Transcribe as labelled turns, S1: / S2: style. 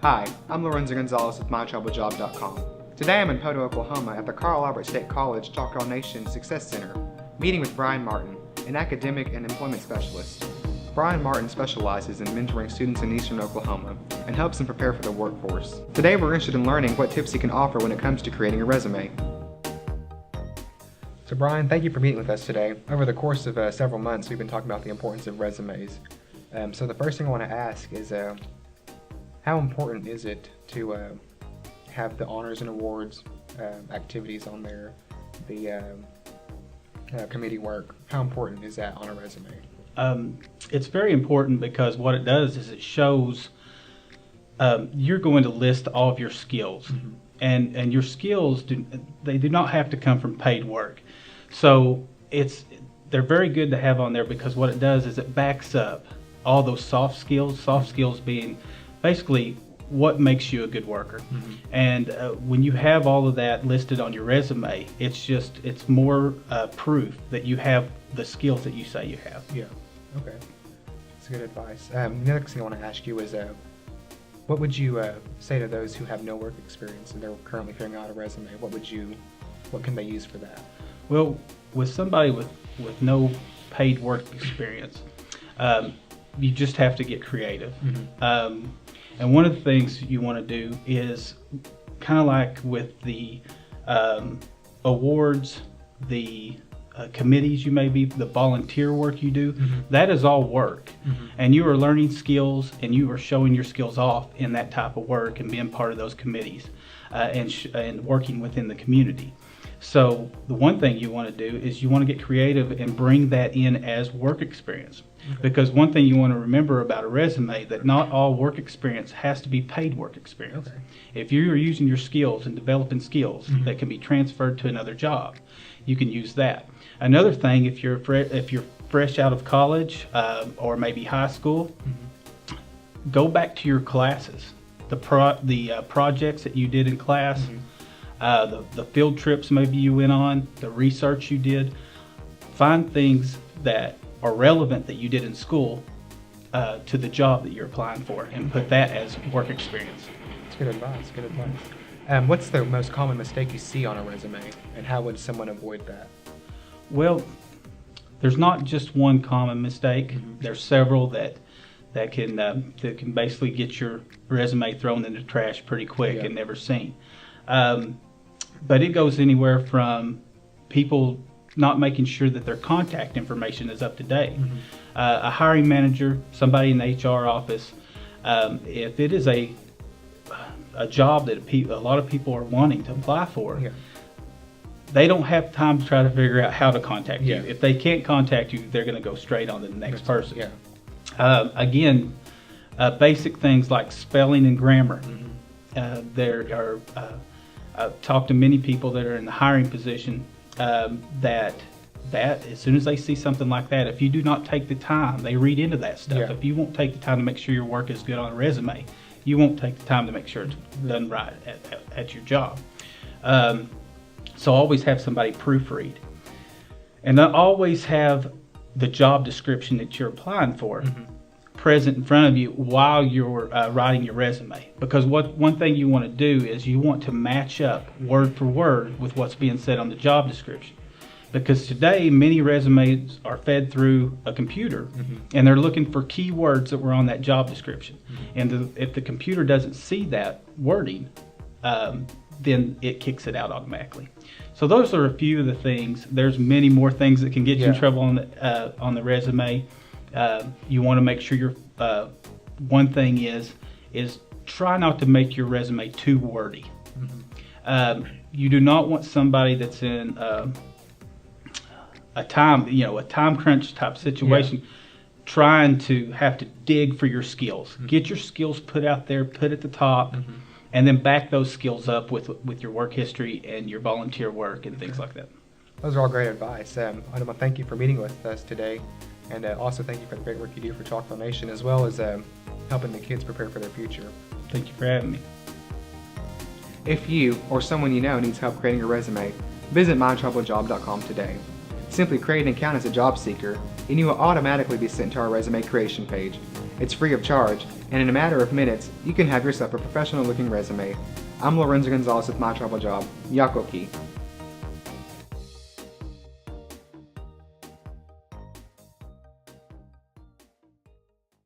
S1: Hi, I'm Lorenzo Gonzalez with MyTribalJob.com. Today I'm in Poto, Oklahoma at the Carl Albert State College Talk All Nation Success Center, meeting with Bryan Martin, an academic and employment specialist. Bryan Martin specializes in mentoring students in Eastern Oklahoma and helps them prepare for the workforce. Today we're interested in learning what tips he can offer when it comes to creating a resume. So Bryan, thank you for meeting with us today. Over the course of several months we've been talking about the importance of resumes. So the first thing I want to ask is how important is it to have the honors and awards activities on there, the committee work? How important is that on a resume?
S2: It's very important because what it does is it shows you're going to list all of your skills, and your skills do not have to come from paid work. So they're very good to have on there because what it does is it backs up all those soft skills being basically what makes you a good worker. And when you have all of that listed on your resume, it's more proof that you have the skills that you say you have.
S1: Yeah. Okay. That's good advice. The next thing I want to ask you is what would you say to those who have no work experience and they're currently filling out a resume? What can they use for that?
S2: Well, with somebody with no paid work experience, you just have to get creative. And one of the things you want to do is kind of like with the awards, the committees you may be, the volunteer work you do, that is all work. And you are learning skills and you are showing your skills off in that type of work and being part of those committees and working within the community. So the one thing you want to do is you want to get creative and bring that in as work experience. Because one thing you want to remember about a resume, that not all work experience has to be paid work experience. If you're using your skills and developing skills that can be transferred to another job, you can use that. Another thing, if you're fresh out of college or maybe high school, go back to your classes, the projects that you did in class, the field trips maybe you went on, the research you did. Find things that are relevant that you did in school to the job that you're applying for and put that as work experience.
S1: That's good advice. Good advice. What's the most common mistake you see on a resume, and how would someone avoid that?
S2: Well, there's not just one common mistake. There's several that can basically get your resume thrown in the trash pretty quick and never seen. But it goes anywhere from people not making sure that their contact information is up to date. A hiring manager, somebody in the HR office, if it is a job that a lot of people are wanting to apply for, they don't have time to try to figure out how to contact you. If they can't contact you, they're going to go straight on to the next person. Again, basic things like spelling and grammar. I've talked to many people that are in the hiring position that as soon as they see something like that, if you do not take the time, they read into that stuff. If you won't take the time to make sure your work is good on a resume, you won't take the time to make sure it's done right at your job. So always have somebody proofread. And always have the job description that you're applying for present in front of you while you're writing your resume. Because one thing you want to do is you want to match up word for word with what's being said on the job description. Because today many resumes are fed through a computer and they're looking for keywords that were on that job description. And if the computer doesn't see that wording, then it kicks it out automatically. So those are a few of the things. There's many more things that can get you in trouble on the resume. You want to make sure one thing is try not to make your resume too wordy. You do not want somebody that's in a time crunch type situation trying to have to dig for your skills. Get your skills put out there, put at the top, and then back those skills up with your work history and your volunteer work and things like that.
S1: Those are all great advice. I want to thank you for meeting with us today, and also thank you for the great work you do for Talk All Nation, as well as helping the kids prepare for their future.
S2: Thank you for having me.
S1: If you or someone you know needs help creating a resume, visit MyTribalJob.com today. Simply create an account as a job seeker, and you will automatically be sent to our resume creation page, It's free of charge, and in a matter of minutes, you can have yourself a professional-looking resume. I'm Lorenzo Gonzalez with MyTribalJob. Yakoki.